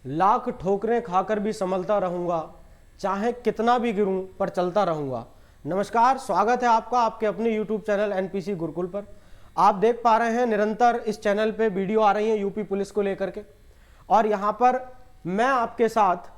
लाख ठोकरें खाकर भी संभलता रहूंगा, चाहे कितना भी गिरूं पर चलता रहूंगा। नमस्कार, स्वागत है आपका आपके अपने YouTube चैनल एनपीसी गुरुकुल पर। आप देख पा रहे हैं निरंतर इस चैनल पे वीडियो आ रही है यूपी पुलिस को लेकर के, और यहाँ पर मैं आपके साथ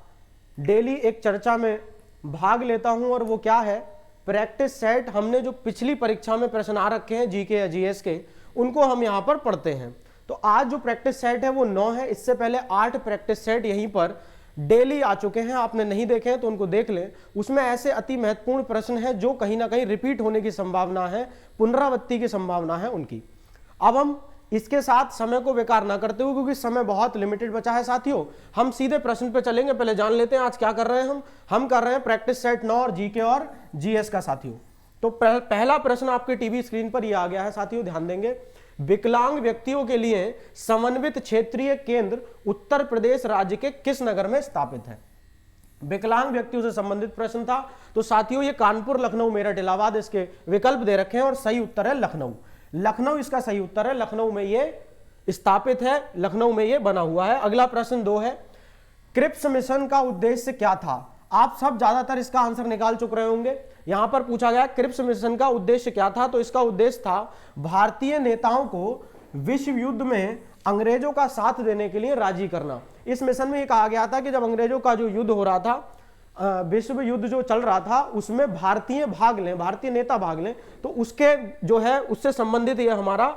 डेली एक चर्चा में भाग लेता हूं, और वो क्या है, प्रैक्टिस सेट। हमने जो पिछली परीक्षा में प्रश्न आ रखे हैं जीके या जीएस के, उनको हम यहाँ पर पढ़ते हैं। तो आज जो प्रैक्टिस सेट है वो 9 है। इससे पहले 8 प्रैक्टिस सेट यहीं पर डेली आ चुके हैं, आपने नहीं देखे हैं तो उनको देख लें। उसमें ऐसे अति महत्वपूर्ण प्रश्न हैं जो कहीं ना कहीं रिपीट होने की संभावना है, पुनरावृत्ति की संभावना है उनकी। अब हम इसके साथ समय को बेकार ना करते हुए, क्योंकि समय बहुत लिमिटेड बचा है साथियों, हम सीधे प्रश्न पे चलेंगे। पहले जान लेते हैं आज क्या कर रहे हैं हम कर रहे हैं प्रैक्टिस सेट 9 और जीके और जीएस का साथियों। तो पहला प्रश्न आपके टीवी स्क्रीन पर ये आ गया है साथियों, ध्यान देंगे। विकलांग व्यक्तियों के लिए समन्वित क्षेत्रीय केंद्र उत्तर प्रदेश राज्य के किस नगर में स्थापित है? विकलांग व्यक्तियों से संबंधित प्रश्न था। तो साथियों ये कानपुर, लखनऊ, मेरठ, इलाहाबाद इसके विकल्प दे रखे हैं, और सही उत्तर है लखनऊ। लखनऊ इसका सही उत्तर है, लखनऊ में ये स्थापित है, लखनऊ में ये बना हुआ है। अगला प्रश्न 2 है, क्रिप्स मिशन का उद्देश्य क्या था? आप सब ज्यादातर इसका आंसर निकाल चुके रहे होंगे। यहां पर पूछा गया क्रिप्स मिशन का उद्देश्य क्या था, तो इसका उद्देश्य था भारतीय नेताओं को विश्व युद्ध में अंग्रेजों का साथ देने के लिए राजी करना। इस मिशन में ये कहा गया था कि जब अंग्रेजों का जो युद्ध हो रहा था, विश्व युद्ध जो चल रहा था, उसमें भारतीय भाग लें, भारतीय नेता भाग लें, तो उसके जो है उससे संबंधित ये हमारा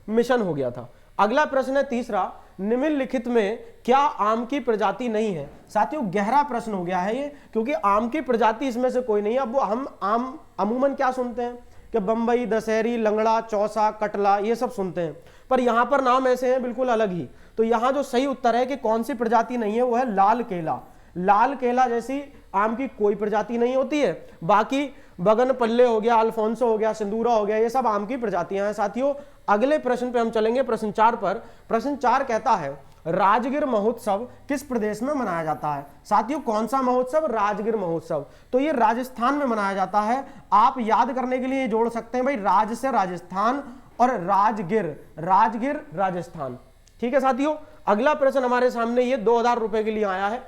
मिशन हो गया था। अगला प्रश्न है तीसरा, निम्नलिखित में क्या आम की प्रजाति नहीं है? साथियों गहरा प्रश्न हो गया है ये, क्योंकि आम की प्रजाति इसमें से कोई नहीं है। अब वो हम आम अमूमन क्या सुनते हैं कि बंबई, दशहरी, लंगड़ा, चौसा, कटला, ये सब सुनते हैं, पर यहां पर नाम ऐसे हैं बिल्कुल अलग ही। तो यहां जो सही उत्तर है कि कौन सी प्रजाति नहीं है, वो है लाल केला। लाल केला जैसी आम की कोई प्रजाति नहीं होती है। बाकी बगन पल्ले हो गया, अल्फोंसो हो गया, सिंदूरा हो गया, ये सब आम की प्रजातियां हैं साथियों। अगले प्रश्न पे हम चलेंगे, प्रश्न 4 पर। प्रश्न 4 कहता है राजगीर महोत्सव किस प्रदेश में मनाया जाता है? साथियों कौन सा महोत्सव? राजगीर महोत्सव। तो ये राजस्थान में मनाया जाता है। आप याद करने के लिए जोड़ सकते हैं भाई, राज से राजस्थान और राजगीर, राजगीर राजस्थान। ठीक है साथियों। अगला प्रश्न हमारे सामने ये 2000 रुपए के लिए आया है।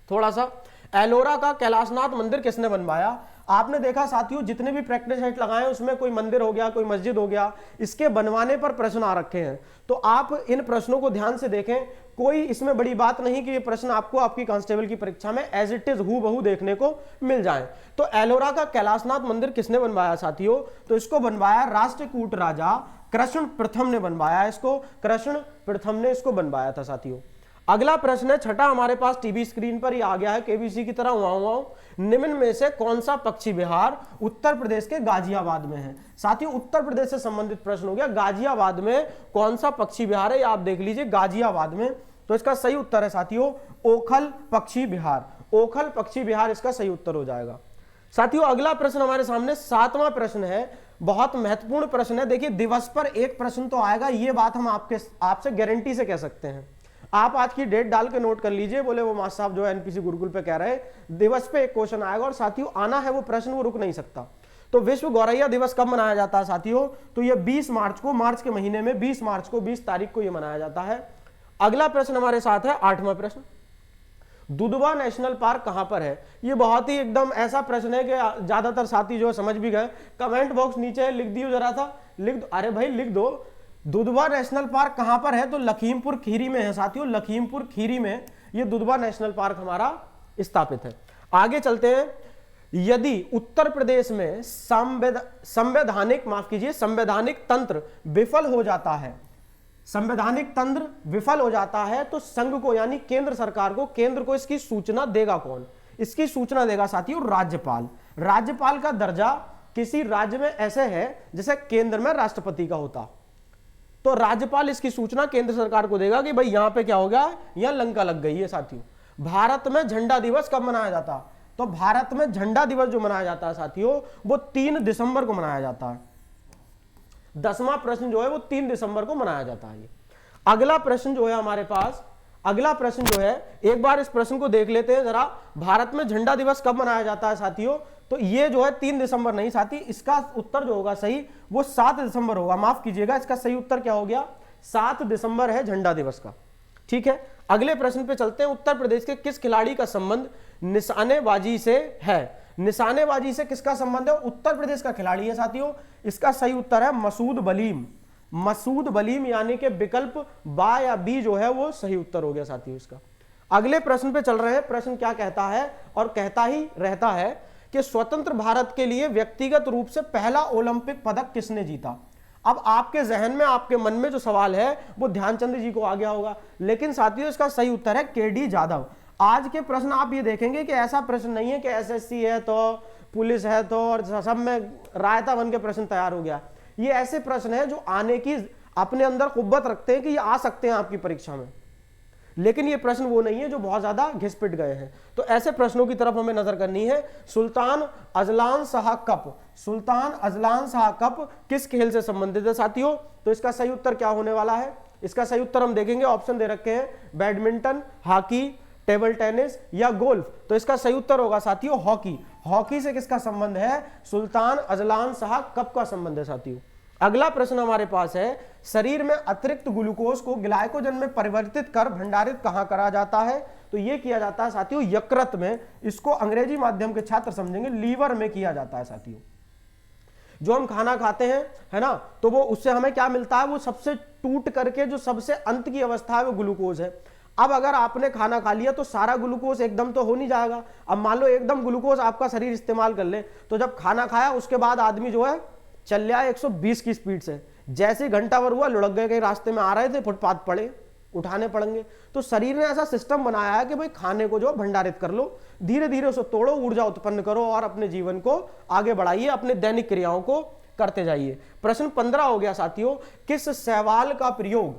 थोड़ा सा, एलोरा का कैलाशनाथ मंदिर किसने बनवाया? आपने देखा साथियों जितने भी प्रैक्टिस सेट लगाए उसमें कोई मंदिर हो गया, कोई मस्जिद हो गया, इसके बनवाने पर प्रश्न आ रखे हैं। तो आप इन प्रश्नों को ध्यान से देखें, कोई इसमें बड़ी बात नहीं कि ये प्रश्न आपको आपकी कांस्टेबल की परीक्षा में एज इट इज हूबहू देखने को मिल जाए। तो एलोरा का कैलाशनाथ मंदिर किसने बनवाया साथियों? तो इसको बनवाया राष्ट्रकूट राजा कृष्ण प्रथम ने बनवाया। इसको कृष्ण प्रथम ने इसको बनवाया था साथियों। अगला प्रश्न है छठा, हमारे पास टीवी स्क्रीन पर ही आ गया है केबीसी की तरह। वाओ, निम्न में से कौन सा पक्षी विहार उत्तर प्रदेश के गाजियाबाद में है? साथियों उत्तर प्रदेश से संबंधित प्रश्न हो गया। गाजियाबाद में कौन सा पक्षी विहार है, आप देख लीजिए गाजियाबाद में। तो इसका सही उत्तर है साथियों ओखल पक्षी विहार। ओखल पक्षी विहार इसका सही उत्तर हो जाएगा साथियों। अगला प्रश्न हमारे सामने 7वां प्रश्न है, बहुत महत्वपूर्ण प्रश्न है। देखिए दिवस पर एक प्रश्न तो आएगा, ये बात हम आपसे गारंटी से कह सकते हैं। आप आज की डेट डाल के नोट कर लीजिए, बोले वो मास्टर साहब जो है एनपीसी गुरुकुल पे कह रहे हैं दिवस पे एक क्वेश्चन आएगा, और साथियों आना है वो प्रश्न, वो रुक नहीं सकता। तो विश्व गौरैया दिवस कब मनाया जाता है साथियों? तो ये 20 मार्च को, मार्च के महीने में 20 मार्च को, 20 तारीख को ये मनाया जाता है। अगला प्रश्न हमारे साथ है 8वां प्रश्न, दुधवा नेशनल पार्क कहां पर है? ये बहुत ही एकदम ऐसा प्रश्न है कि ज्यादातर साथी जो समझ भी गए। कमेंट बॉक्स नीचे लिख दियो जरा सा, लिख दो, अरे भाई लिख दो, दुधवा नेशनल पार्क कहां पर है? तो लखीमपुर खीरी में है साथियों। लखीमपुर खीरी में ये दुधवा नेशनल पार्क हमारा स्थापित है। आगे चलते हैं। यदि उत्तर प्रदेश में संवैधानिक, माफ कीजिए, संवैधानिक तंत्र विफल हो जाता है, संवैधानिक तंत्र विफल हो जाता है, तो संघ को यानी केंद्र सरकार को, केंद्र को इसकी सूचना देगा कौन? इसकी सूचना देगा साथियों राज्यपाल। राज्यपाल का दर्जा किसी राज्य में ऐसे है जैसे केंद्र में राष्ट्रपति का होता, तो राज्यपाल इसकी सूचना केंद्र सरकार को देगा कि भाई यहां पे क्या हो गया, यहां लंका लग गई है साथियों। भारत में झंडा दिवस कब मनाया जाता? तो भारत में झंडा दिवस जो मनाया जाता है साथियों वो 3 दिसंबर को मनाया जाता है। 10वां प्रश्न जो है वो 3 दिसंबर को मनाया जाता है। अगला प्रश्न जो है हमारे पास, अगला प्रश्न जो है, एक बार इस प्रश्न को देख लेते हैं जरा। भारत में झंडा दिवस कब मनाया जाता है साथियों? तो ये जो है 3 दिसंबर नहीं साथी, इसका उत्तर जो होगा सही वो 7 दिसंबर होगा। माफ कीजिएगा, इसका सही उत्तर क्या हो गया? 7 दिसंबर है झंडा दिवस का। ठीक है, अगले प्रश्न पे चलते हैं। उत्तर प्रदेश के किस खिलाड़ी का संबंध निशानेबाजी से है? निशानेबाजी से किसका संबंध है? उत्तर प्रदेश का खिलाड़ी है साथियों। इसका सही उत्तर है मसूद बलीम। मसूद बलीम यानी कि विकल्प बा या बी जो है वो सही उत्तर हो गया साथियों इसका। अगले प्रश्न पे चल रहे हैं। प्रश्न क्या कहता है और कहता ही रहता है कि स्वतंत्र भारत के लिए व्यक्तिगत रूप से पहला ओलंपिक पदक किसने जीता? अब आपके जहन में, आपके मन में जो सवाल है वो ध्यानचंद जी को आ गया होगा, लेकिन साथियों इसका सही उत्तर है केडी जाधव। आज के प्रश्न आप ये देखेंगे कि ऐसा प्रश्न नहीं है कि एसएससी है तो पुलिस है तो और सब में रायता बन के प्रश्न तैयार हो गया। ये ऐसे प्रश्न है जो आने की अपने अंदर कुव्वत रखते हैं कि ये आ सकते हैं आपकी परीक्षा में, लेकिन ये प्रश्न वो नहीं है जो बहुत ज्यादा घिसपिट गए हैं। तो ऐसे प्रश्नों की तरफ हमें नजर करनी है। Sultan Azlan Shah cup, Sultan Azlan Shah cup किस खेल से संबंधित है साथियों? तो इसका सही उत्तर क्या होने वाला है? इसका सही उत्तर हम देखेंगे, ऑप्शन दे रखे हैं, बैडमिंटन, हॉकी, टेबल टेनिस या गोल्फ। तो इसका सही उत्तर होगा साथियों हॉकी। हॉकी से किसका संबंध है? सुल्तान अजलान शाह कप का संबंध है साथियों। अगला प्रश्न हमारे पास है, शरीर में अतिरिक्त ग्लूकोज को ग्लाइकोजन में परिवर्तित कर भंडारित कहां करा जाता है? तो यह किया जाता है साथियों यकृत में। इसको अंग्रेजी माध्यम के छात्र समझेंगे लीवर में किया जाता है साथियों। जो हम खाना खाते हैं, है ना, तो वो उससे हमें क्या मिलता है? वो सबसे टूट करके जो सबसे अंत की अवस्था है वो ग्लूकोज है। अब अगर आपने खाना खा लिया तो सारा ग्लूकोज एकदम तो हो नहीं जाएगा। अब मान लो एकदम ग्लूकोज आपका शरीर इस्तेमाल कर ले, तो जब खाना खाया उसके बाद आदमी जो है चल लिया 120 की स्पीड से, जैसे ही घंटा भर हुआ लुढ़क गए, कहीं रास्ते में आ रहे थे, फुटपाथ पड़े, उठाने पड़ेंगे। तो शरीर ने ऐसा सिस्टम बनाया है कि भाई खाने को जो भंडारित कर लो, धीरे धीरे उसे तोड़ो, ऊर्जा उत्पन्न करो और अपने जीवन को आगे बढ़ाइए, अपने दैनिक क्रियाओं को करते जाइए। प्रश्न 15 हो गया साथियों, किस शैवाल का प्रयोग,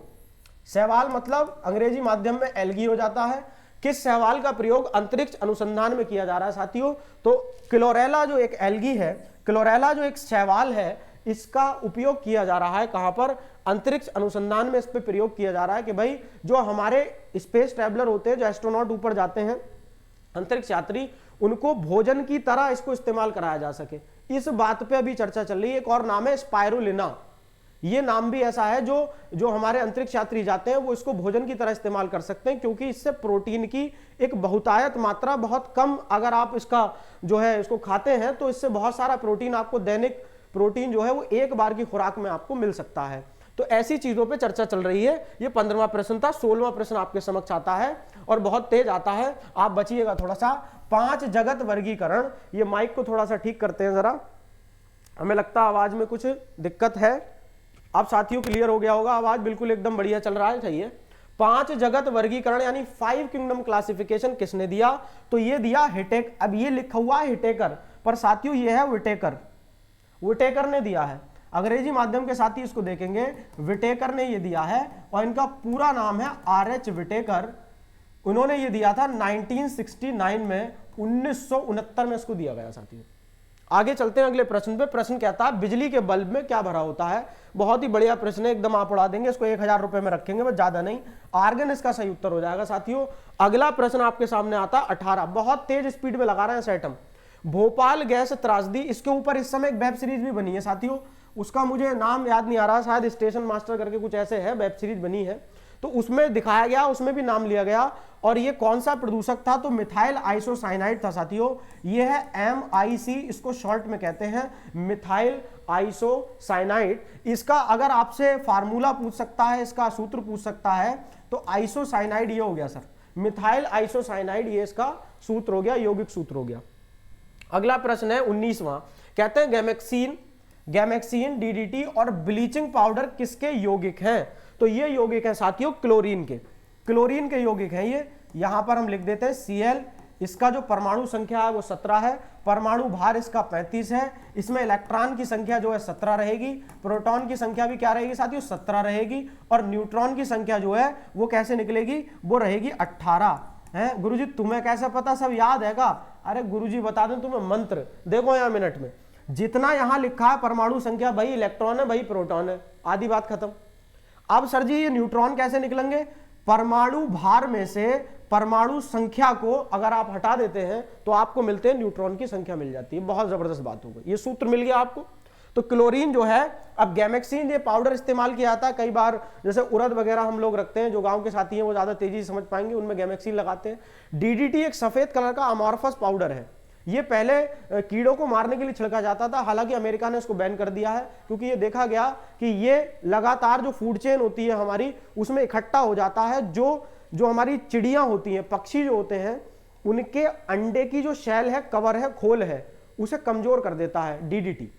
शैवाल मतलब अंग्रेजी माध्यम में एल्गी हो जाता है, किस शैवाल का प्रयोग अंतरिक्ष अनुसंधान में किया जा रहा है साथियों? तो क्लोरेला जो एक एल्गी है, क्लोरेला जो एक शैवाल है, इसका उपयोग किया जा रहा है कहां पर? अंतरिक्ष अनुसंधान में इस पे प्रयोग किया जा रहा है कि भाई जो हमारे स्पेस ट्रैवलर होते हैं, जो एस्ट्रोनॉट ऊपर जाते हैं, अंतरिक्ष यात्री, उनको भोजन की तरह इसको इस्तेमाल कराया जा सके। इस बात पे अभी चर्चा चल रही है। एक और नाम है स्पायरुलिना, ये नाम भी ऐसा है जो हमारे अंतरिक्ष यात्री जाते हैं वो इसको भोजन की तरह इस्तेमाल कर सकते हैं, क्योंकि इससे प्रोटीन की एक बहुतायत मात्रा बहुत कम, अगर आप इसका जो है इसको खाते हैं तो इससे बहुत सारा प्रोटीन आपको, दैनिक प्रोटीन जो है वो एक बार की खुराक में आपको मिल सकता है। तो ऐसी चीजों पे चर्चा चल रही है। ये 15वां प्रश्न था। 16वां प्रश्न आपके समक्ष आता है और बहुत तेज आता है, आप बचिएगा थोड़ा सा। 5 जगत वर्गीकरण, ये माइक को थोड़ा सा ठीक करते हैं जरा, हमें लगता है आवाज में कुछ दिक्कत है। अब साथियों क्लियर हो गया होगा, आवाज बिल्कुल एकदम बढ़िया चल रहा है, चाहिए। 5 जगत वर्गीकरण यानी 5 किंगडम क्लासिफिकेशन किसने दिया? तो ये दिया हिटेक। अब ये लिखा हुआ है हिटेकर, पर साथियों ये है विटेकर, विटेकर ने दिया है। अंग्रेजी माध्यम के साथी इसको देखेंगे, विटेकर ने ये दिया है और इनका पूरा नाम है आरएच विटेकर। उन्होंने ये दिया था 1969 में, 1969 में इसको दिया गया साथियों। आगे चलते हैं अगले प्रश्न पे। प्रश्न कहता है बिजली के बल्ब में क्या भरा होता है? बहुत ही बढ़िया प्रश्न है, एकदम आप उड़ा देंगे इसको, 1000 रुपए में रखेंगे, बस ज्यादा नहीं। आर्गन इसका सही उत्तर हो जाएगा साथियों। अगला प्रश्न आपके सामने आता है 18, बहुत तेज स्पीड में लगा रहे हैं सेटम। भोपाल गैस त्रासदी, इसके ऊपर इस समय एक वेब सीरीज भी बनी है साथियों, उसका मुझे नाम याद नहीं आ रहा, शायद स्टेशन मास्टर करके कुछ ऐसे है, वेब सीरीज बनी है, तो उसमें दिखाया गया, उसमें भी नाम लिया गया। और ये कौन सा प्रदूषक था? तो मिथाइल आइसोसाइनाइड था साथियों। ये है MIC, इसको शॉर्ट में कहते हैं मिथाइल आइसोसाइनाइड। इसका अगर आपसे फार्मूला पूछ सकता है, इसका सूत्र पूछ सकता है, तो आइसोसाइनाइड ये हो गया सर, मिथाइल आइसोसाइनाइड, ये इसका सूत्र हो गया, यौगिक सूत्र हो गया। अगला प्रश्न है 19वां, कहते हैं गैमेक्सीन, DDT और ब्लीचिंग पाउडर किसके यौगिक हैं? तो ये यौगिक है साथियों क्लोरीन के यौगिक हैं ये। यहां पर हम लिख देते हैं Cl। इसका जो परमाणु संख्या है वो 17 है, परमाणु भार इसका 35 है, इसमें इलेक्ट्रॉन की संख्या जो है 17 रहेगी, प्रोटॉन की संख्या भी क्या रहेगी साथियों? 17 रहेगी, और न्यूट्रॉन की संख्या जो है वो कैसे निकलेगी? वो रहेगी 18 है। गुरुजी तुम्हें कैसे पता, सब याद है का? अरे गुरुजी बता दें तुम्हें मंत्र, देखो यहाँ मिनट में जितना यहां लिखा है परमाणु संख्या, भाई इलेक्ट्रॉन है, भाई प्रोटॉन है, आधी बात खत्म। अब सर जी ये न्यूट्रॉन कैसे निकलेंगे? परमाणु भार में से परमाणु संख्या को अगर आप हटा देते हैं तो आपको मिलते हैं न्यूट्रॉन की संख्या मिल जाती है। बहुत जबरदस्त बात हो गई, ये सूत्र मिल गया आपको। तो क्लोरीन जो है, अब गैमेक्सिन ये पाउडर इस्तेमाल किया जाता है कई बार, जैसे उड़द वगैरह हम लोग रखते हैं, जो गांव के साथी हैं वो ज्यादा तेजी से समझ पाएंगे, उनमें गैमेक्सिन लगाते हैं। डीडीटी एक सफेद कलर का अमॉर्फस पाउडर है, ये पहले कीड़ों को मारने के लिए छिड़का जाता था, हालांकि अमेरिका ने इसको बैन कर दिया है क्योंकि ये देखा गया कि ये लगातार जो फूड चेन होती है हमारी उसमें इकट्ठा हो जाता है, जो हमारी चिड़ियां होती हैं, पक्षी जो होते हैं, उनके अंडे की जो शैल है, कवर है, खोल है, उसे कमजोर कर देता है डीडीटी।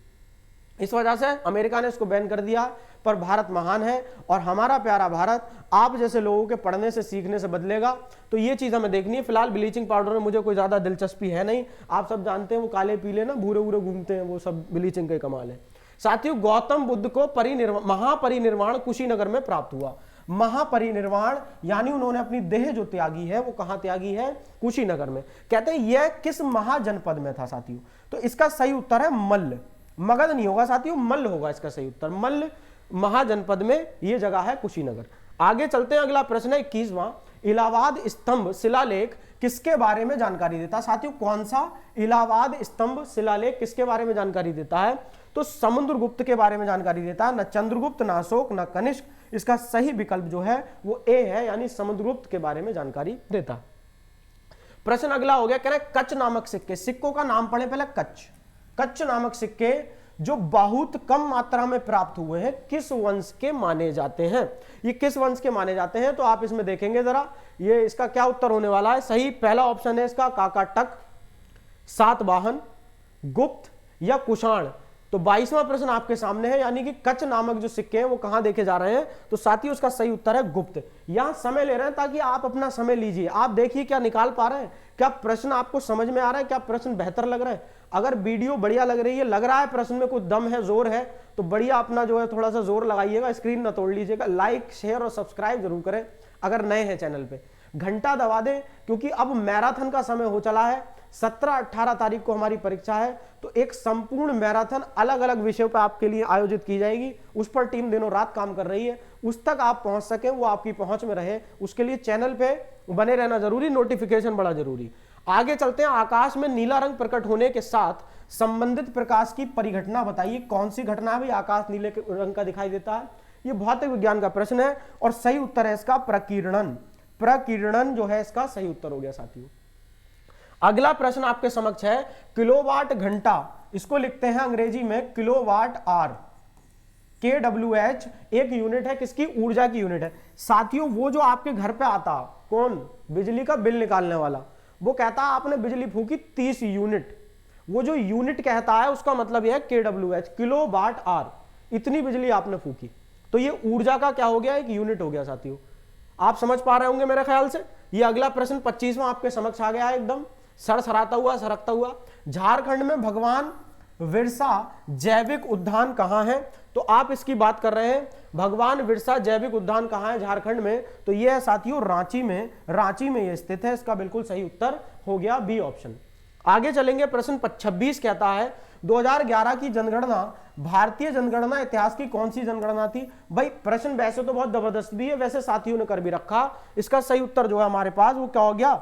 इस वजह से अमेरिका ने इसको बैन कर दिया। पर भारत महान है और हमारा प्यारा भारत आप जैसे लोगों के पढ़ने से सीखने से बदलेगा, तो ये चीज हमें देखनी है। फिलहाल ब्लीचिंग पाउडर में मुझे कोई ज्यादा दिलचस्पी है नहीं, आप सब जानते हैं वो काले पीले ना भूरे भूरे घूमते हैं, वो सब ब्लीचिंग का कमाल है। साथियों, गौतम बुद्ध को महापरिनिर्वाण कुशीनगर में प्राप्त हुआ। महापरिनिर्वाण यानी उन्होंने अपनी देह जो त्यागी है वो कहां त्यागी है? कुशीनगर में। कहते हैं यह किस महाजनपद में था साथियों? तो इसका सही उत्तर है मल्ल। मगध नहीं होगा साथियों, मल्ल होगा इसका सही उत्तर। मल्ल महाजनपद में यह जगह है कुशीनगर। आगे चलते हैं, अगला प्रश्न है 21वां। इलाहाबाद स्तंभ शिलालेख किसके बारे में जानकारी देता है? साथियों, कौन सा इलाहाबाद स्तंभ शिलालेख किसके बारे में जानकारी देता है? तो समुद्रगुप्त के बारे में जानकारी देता है। न चंद्रगुप्त, न अशोक, न कनिष्क। इसका सही विकल्प जो है वो ए है, यानी समुद्रगुप्त के बारे में जानकारी देता। प्रश्न अगला हो गया, कह रहे कच्छ नामक सिक्के, सिक्कों का नाम पढ़े पहले। कच्छ नामक सिक्के जो बहुत कम मात्रा में प्राप्त हुए हैं, किस वंश के माने जाते हैं? ये किस वंश के माने जाते हैं? तो आप इसमें देखेंगे जरा, ये इसका क्या उत्तर होने वाला है? सही पहला ऑप्शन है इसका काकाटक, सातवाहन, गुप्त या कुषाण। तो 22वां प्रश्न आपके सामने है, यानी कि कच्छ नामक जो सिक्के हैं वो कहां देखे जा रहे हैं? तो साथियों उसका सही उत्तर है गुप्त। यहां समय ले रहे हैं ताकि आप अपना समय लीजिए, आप देखिए क्या निकाल पा रहे हैं, क्या प्रश्न आपको समझ में आ रहा है, क्या प्रश्न बेहतर लग रहा है। अगर वीडियो बढ़िया लग रही है, लग रहा है प्रश्न में कुछ दम है, जोर है, तो बढ़िया अपना जो है थोड़ा सा जोर लगाइएगा, स्क्रीन ना तोड़ लीजिएगा, लाइक शेयर और सब्सक्राइब जरूर करें। अगर नए हैं चैनल पे घंटा दबा दें, क्योंकि अब मैराथन का समय हो चला है। 17-18 तारीख को हमारी परीक्षा है, तो एक संपूर्ण मैराथन अलग अलग विषयों पर आपके लिए आयोजित की जाएगी। उस पर टीम दिनों रात काम कर रही है, उस तक आप पहुंच सके, वो आपकी पहुंच में रहे, उसके लिए चैनल पे बने रहना जरूरी, नोटिफिकेशन बड़ा जरूरी। आगे चलते हैं, आकाश में नीला रंग प्रकट होने के साथ संबंधित प्रकाश की परिघटना बताइए। कौन सी घटना भी आकाश नीले रंग का दिखाई देता है? यह भौतिक विज्ञान का प्रश्न है और सही उत्तर है इसका प्रकीर्णन। प्रकीर्णन जो है इसका सही उत्तर हो गया साथियों। अगला प्रश्न आपके समक्ष है, किलोवाट घंटा, इसको लिखते हैं अंग्रेजी में किलोवाट आर। KWH एक यूनिट है, किसकी? ऊर्जा की यूनिट है साथियों। वो जो आपके घर पे आता, कौन? बिजली का बिल निकालने वाला, वो कहता है आपने बिजली फूकी 30 यूनिट। वो जो यूनिट कहता है उसका मतलब यह है KWH, किलोवाट आर। इतनी बिजली आपने फूकी, तो ये ऊर्जा का क्या हो गया? एक यूनिट हो गया साथियों। आप समझ पा रहे होंगे मेरे ख्याल से। ये अगला प्रश्न 25वां आपके समक्ष आ गया है, एकदम सड़सड़ाता हुआ, सरकता हुआ। झारखंड में भगवान बिरसा जैविक उद्यान कहां है? तो आप इसकी बात कर रहे हैं, भगवान बिरसा जैविक उद्यान कहां है झारखंड में? तो यह है साथियों रांची में, रांची में यह स्थित है। इसका बिल्कुल सही उत्तर हो गया बी ऑप्शन। आगे चलेंगे, प्रश्न 26 कहता है 2011 की जनगणना भारतीय जनगणना इतिहास की कौन सी जनगणना थी? भाई प्रश्न वैसे तो बहुत जबरदस्त भी है, वैसे साथियों ने कर भी रखा। इसका सही उत्तर जो है हमारे पास वो क्या हो गया?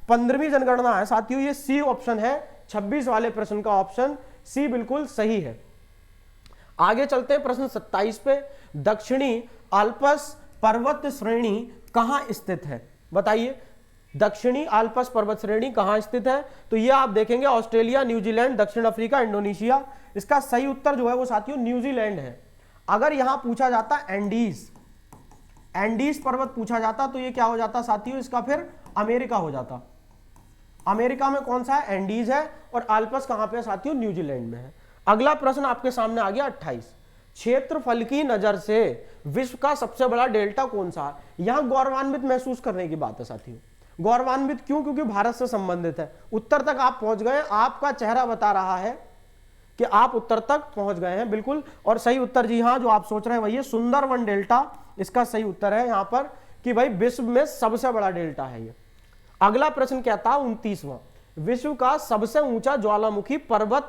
15वीं जनगणना है साथियों। ये सी ऑप्शन है, 26 वाले प्रश्न का ऑप्शन सी बिल्कुल सही है। आगे चलते हैं प्रश्न 27 पे, दक्षिणी आल्प्स पर्वत श्रेणी कहां स्थित है? बताइए, दक्षिणी आल्प्स पर्वत श्रेणी कहां स्थित है? तो ये आप देखेंगे ऑस्ट्रेलिया, न्यूजीलैंड, दक्षिण अफ्रीका, इंडोनेशिया। इसका सही उत्तर जो है वो साथियों न्यूजीलैंड है। अगर यहां पूछा जाता एंडीज पर्वत पूछा जाता तो ये क्या हो जाता साथियों? इसका फिर अमेरिका हो जाता। अमेरिका में कौन सा है? एंडीज है। और आल्प्स कहां पे है साथियों? न्यूजीलैंड में है। अगला प्रश्न आपके सामने आ गया 28, क्षेत्रफल की नजर से विश्व का सबसे बड़ा डेल्टा कौन सा है? यहां गौरवान्वित महसूस करने की बात है साथियों। गौरवान्वित क्यों? क्योंकि भारत से संबंधित है। उत्तर तक आप पहुंच गए, आपका चेहरा बता रहा है कि आप उत्तर तक पहुंच गए हैं बिल्कुल। और सही उत्तर जी हां जो आप सोच रहे हैं वही है, सुंदरवन डेल्टा इसका सही उत्तर है यहां पर, कि भाई विश्व में सबसे बड़ा डेल्टा है ये। अगला प्रश्न क्या था 29वां, विश्व का सबसे ऊंचा ज्वालामुखी पर्वत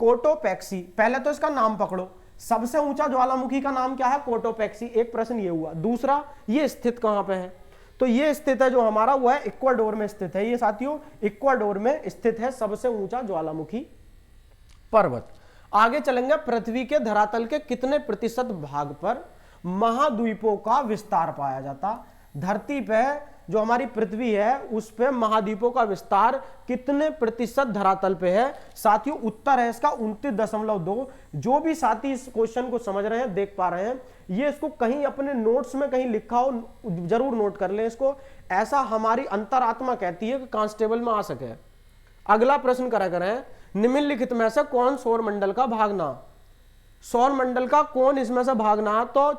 कोटोपैक्सी। पहले तो इसका नाम पकड़ो, सबसे ऊंचा ज्वालामुखी का नाम क्या है? कोटोपैक्सी। एक प्रश्न ये हुआ। दूसरा, ये स्थित कहां पे है? तो ये स्थित है जो हमारा वो है इक्वाडोर में स्थित है। ये साथियों इक्वाडोर में स्थित है सबसे ऊंचा ज्वालामुखी पर्वत। आगे चलेंगे, पृथ्वी के धरातल के कितने प्रतिशत भाग पर महाद्वीपों का विस्तार पाया जाता। धरती पे जो हमारी पृथ्वी है उस पे महाद्वीपों का विस्तार कितने प्रतिशत धरातल पे है साथियों? उत्तर है इसका 29.2। जो भी साथी इस क्वेश्चन को समझ रहे हैं, देख पा रहे हैं, ये इसको कहीं अपने नोट्स में कहीं लिखा हो, जरूर नोट कर लें इसको। ऐसा हमारी अंतरात्मा कहती है कि कांस्टेबल में आ सके। अगला प्रश्न करा करें, निम्नलिखित में से कौन सौरमंडल का भाग ना? सौरमंडल का कौन इसमें से भाग ना? तो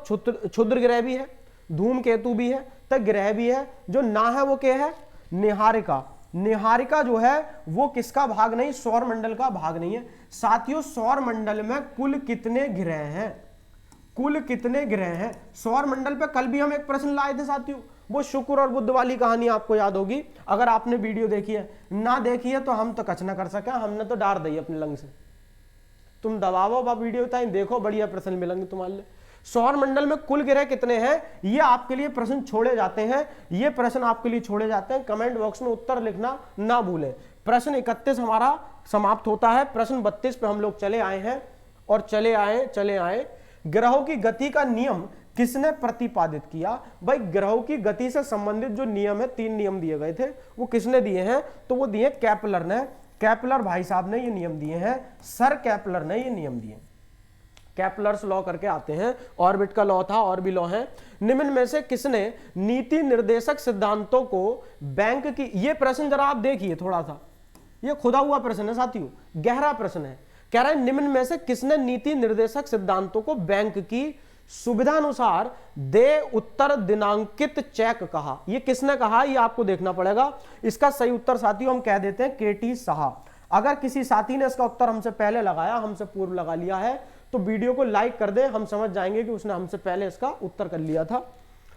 क्षुद्र ग्रह भी है, धूमकेतु भी है, तो ग्रह भी है। जो ना है वो क्या है? निहारिका। निहारिका जो है वो किसका भाग नहीं? सौरमंडल का भाग नहीं है। साथियों सौरमंडल में कुल कितने ग्रह हैं? कुल कितने ग्रह हैं सौरमंडल पे? कल भी हम एक प्रश्न लाए थे साथियों, वो शुक्र और बुध वाली कहानी आपको याद होगी अगर आपने वीडियो देखी है। ना देखी है तो हम तो कच ना कर सके, हमने तो डार दी अपने लंग से। तुम दबावो बा वीडियो ताई देखो, बढ़िया प्रश्न मिलेंगे तुम्हारे लिए। सौरमंडल में कुल ग्रह कितने हैं ये आपके लिए प्रश्न छोड़े जाते हैं, ये प्रश्न आपके लिए छोड़े जाते हैं। कमेंट बॉक्स में उत्तर लिखना ना भूलें। प्रश्न 31 हमारा समाप्त होता है। प्रश्न 32 पे हम लोग चले आए हैं और चले आए ग्रहों की गति का नियम किसने प्रतिपादित किया? भाई ग्रहों की गति से संबंधित जो नियम है, 3 नियम दिए गए थे, वो किसने दिए हैं? तो वो दिए केपलर ने। केपलर भाई साहब ने ये नियम दिए हैं, सर केपलर ने ये नियम दिए। केपलर्स लॉ करके आते हैं, ऑर्बिट का लॉ था और भी लॉ है। निम्न में से किसने नीति निर्देशक सिद्धांतों को बैंक की, ये प्रश्न जरा आप देखिए थोड़ा सा, ये खुदा हुआ प्रश्न है साथियों, गहरा प्रश्न है। कह रहे हैं निम्न में से किसने नीति निर्देशक सिद्धांतों को बैंक की सुविधानुसार दे उत्तर दिनांकित चेक कहा? ये किसने कहा ये आपको देखना पड़ेगा। इसका सही उत्तर साथियों हम कह देते हैं केटी साहा। अगर किसी साथी ने इसका उत्तर हमसे पहले लगाया, हमसे पूर्व लगा लिया है, तो वीडियो को लाइक कर दे, हम समझ जाएंगे कि उसने हमसे पहले इसका उत्तर कर लिया था।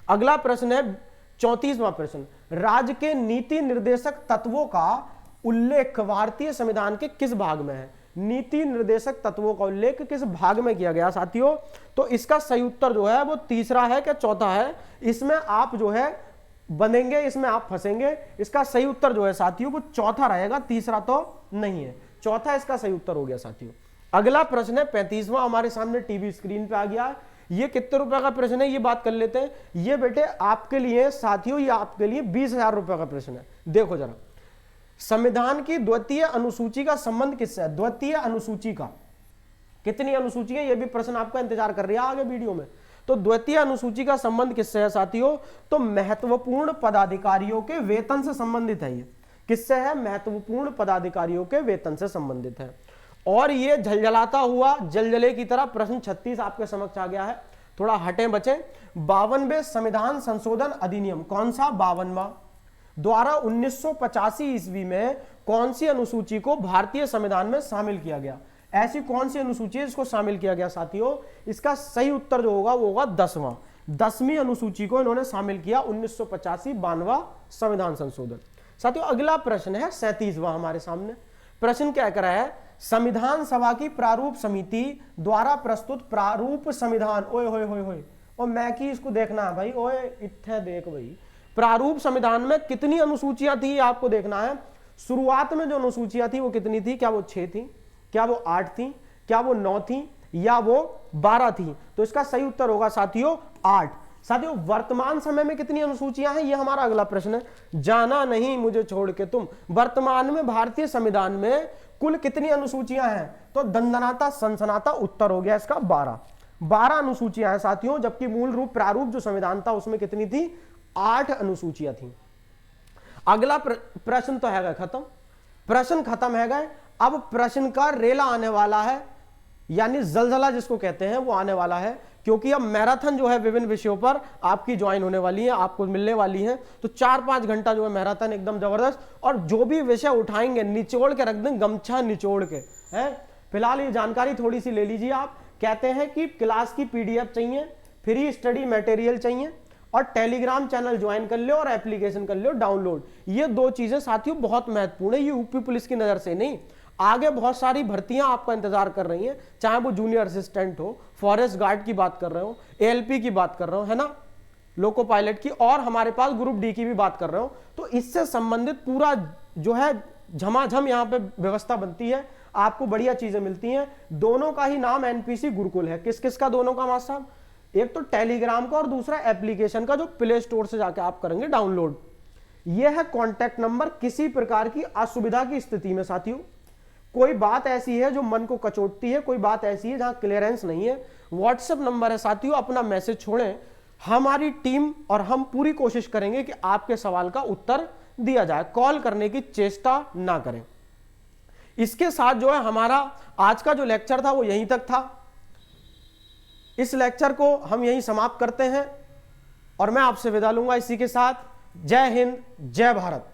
अगला प्रश्न है 34वां प्रश्न, राज्य के नीति निर्देशक तत्वों का उल्लेख भारतीय संविधान के किस भाग में है? नीति निर्देशक तत्वों का उल्लेख किस भाग में किया गया साथियों? तो इसका सही उत्तर जो है वो तीसरा है क्या चौथा है? इसमें आप जो है बनेंगे, इसमें आप फंसेंगे। इसका सही उत्तर जो है साथियों वो चौथा रहेगा, तीसरा तो नहीं है, चौथा इसका सही उत्तर हो गया साथियों। अगला प्रश्न है 35वां, हमारे सामने टीवी स्क्रीन पे आ गया है। ये कितने रुपए का प्रश्न है ये बात कर लेते हैं। ये बेटे आपके लिए साथियों, ये आपके लिए 20,000 रुपए का प्रश्न है। देखो जरा, संविधान की द्वितीय अनुसूची का संबंध किससे है? द्वितीय अनुसूची का कितनी अनुसूची है ये भी प्रश्न आपका इंतजार कर रही है आगे वीडियो में। तो द्वितीय अनुसूची का संबंध किससे है साथियों? तो महत्वपूर्ण पदाधिकारियों के वेतन से संबंधित है। ये किससे है? महत्वपूर्ण पदाधिकारियों के वेतन से संबंधित है। और ये झलझलाता हुआ जलजले की तरह प्रश्न 36 आपके समक्ष आ गया है, थोड़ा हटे बचे। 52वें संविधान संशोधन अधिनियम, कौन सा? 52वां, द्वारा 1985 ईस्वी में कौन सी अनुसूची को भारतीय संविधान में शामिल किया गया? ऐसी कौन सी अनुसूची है जिसको शामिल किया गया साथियों? इसका सही उत्तर जो होगा वो होगा 10वां, 10वीं अनुसूची को इन्होंने शामिल किया 1985 52वां संविधान संशोधन। साथियों अगला प्रश्न है 37वां हमारे सामने। प्रश्न क्या कह रहा है? संविधान सभा की प्रारूप समिति द्वारा प्रस्तुत प्रारूप संविधान, ओए होए होए होए, और मैं की इसको देखना है भाई, ओए इत्थे देख भाई, प्रारूप संविधान में कितनी अनुसूचियां थी आपको देखना है। शुरुआत में जो अनुसूचियां थी वो कितनी थी? क्या वो 6 थी? क्या वो 8 थी? क्या वो 9 थी? या वो 12 थी? तो इसका सही उत्तर होगा साथियों 8। साथियों वर्तमान समय में कितनी अनुसूचियां हैं ये हमारा अगला प्रश्न है। जाना नहीं मुझे छोड़ के तुम, वर्तमान में भारतीय संविधान में कुल कितनी अनुसूचियां हैं? तो दंदनाता सनसनाता उत्तर हो गया इसका 12 अनुसूचियां हैं साथियों, जबकि मूल रूप प्रारूप जो संविधान था उसमें कितनी थी? 8 अनुसूचियां थी। अगला प्रश्न तो है खत्म, प्रश्न खत्म है गए। अब प्रश्न का रेला आने वाला है, यानी जलजला जिसको कहते हैं वो आने वाला है, क्योंकि अब मैराथन जो है विभिन्न विषयों पर आपकी ज्वाइन होने वाली है, आपको मिलने वाली है। तो 4-5 घंटा जो है मैराथन एकदम जबरदस्त, और जो भी विषय उठाएंगे निचोड़ के रख देंगे, गमछा निचोड़ के है। फिलहाल ये जानकारी थोड़ी सी ले लीजिए आप। कहते हैं कि क्लास की PDF चाहिए, फ्री स्टडी मटेरियल चाहिए, और टेलीग्राम चैनल ज्वाइन कर लो और एप्लीकेशन कर लो डाउनलोड। ये 2 चीजें साथियों बहुत महत्वपूर्ण है। ये यूपी पुलिस की नजर से नहीं, आगे बहुत सारी भर्तियां आपका इंतजार कर रही हैं, चाहे वो जूनियर असिस्टेंट हो, फॉरेस्ट गार्ड की बात कर रहे हो, ALP की बात कर रहे हो, है ना, लोको पायलट की, और हमारे पास ग्रुप D की भी बात कर रहे हो। तो इससे संबंधित पूरा जो है झमाझम यहाँ पे व्यवस्था बनती है। आपको बढ़िया चीजें मिलती हैं। दोनों का ही नाम एनपीसी गुरुकुल है। किस किस का दोनों का मास्टर साहब? एक तो टेलीग्राम का और दूसरा एप्लीकेशन का, जो प्ले स्टोर से जाके आप करेंगे डाउनलोड। यह है कॉन्टैक्ट नंबर। किसी प्रकार की असुविधा की स्थिति में साथियों, कोई बात ऐसी है जो मन को कचोटती है, कोई बात ऐसी है जहां क्लियरेंस नहीं है, व्हाट्सएप नंबर है साथियों, अपना मैसेज छोड़ें। हमारी टीम और हम पूरी कोशिश करेंगे कि आपके सवाल का उत्तर दिया जाए। कॉल करने की चेष्टा ना करें। इसके साथ जो है हमारा आज का जो लेक्चर था वो यहीं तक था। इस लेक्चर को हम यहीं समाप्त करते हैं और मैं आपसे विदा लूंगा इसी के साथ। जय हिंद, जय भारत।